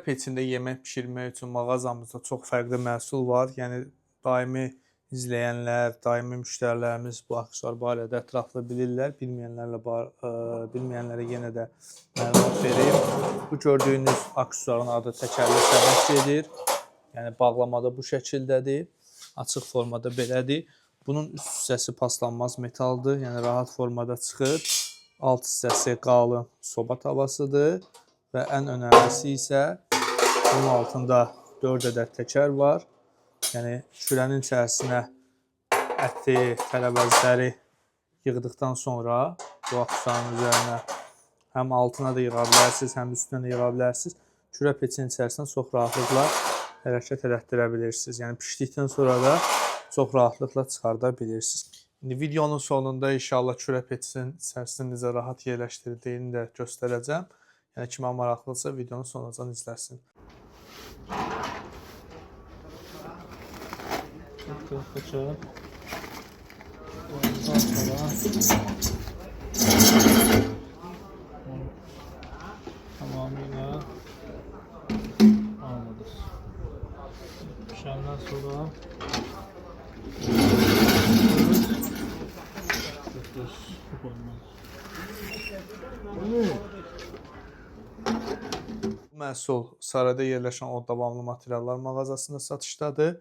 Peçində yemək bişirmək üçün mağazamızda çox fərqli məhsul var. Yəni daimi izləyənlər, daimi müştərilərimiz bu aksesuar barədə ətraflı bilirlər. Bilməyənlərə yenə də məlumat vereyim. Bu gördüyünüz aksesuarın adı təkərli səbət gedir. Yəni bağlamada bu şəkildədir. Açıq formada belədir. Bunun üst hissəsi paslanmaz metaldır. Yəni rahat formada çıxır. Alt hissəsi qalın soba tavasıdır. Və ən önəmlisi isə bunun altında 4 ədəd təkər var. Yəni şürənin içərisinə əti, tərəvəzləri yığdıqdan sonra bu aksesuarın üzərinə həm altına da yığa bilərsiniz, həm üstünə də yığa bilərsiniz. Şürə peçinin içərisinə çox rahatlıqla hərəkət elətdirə bilirsiniz. Yəni pişdikdən sonra da çox rahatlıqla çıxarda bilirsiniz. İndi videonun sonunda inşallah şürə peçinin içərisində necə rahat yerləşdirdiyini də göstərəcəm. Yəni kimə maraqlıdırsa videonu sonucan izləsin. Tamamıyla almadır. Pişenden sonra bu məhsul Sarayda yerləşən O Davamlı Materiallar mağazasında satışdadır.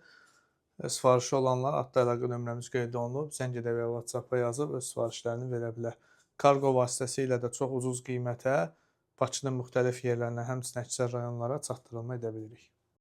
Sifarişi olanlar adla əlaqə nömrəmiz qeyd olunub. Zəng edə və WhatsApp-a yazıb öz sifarişlərini verə bilər. Kargo vasitəsilə də çox ucuz qiymətə Bakının müxtəlif yerlərinə, həmçinin əksər rayonlara çatdırılma edə bilirik.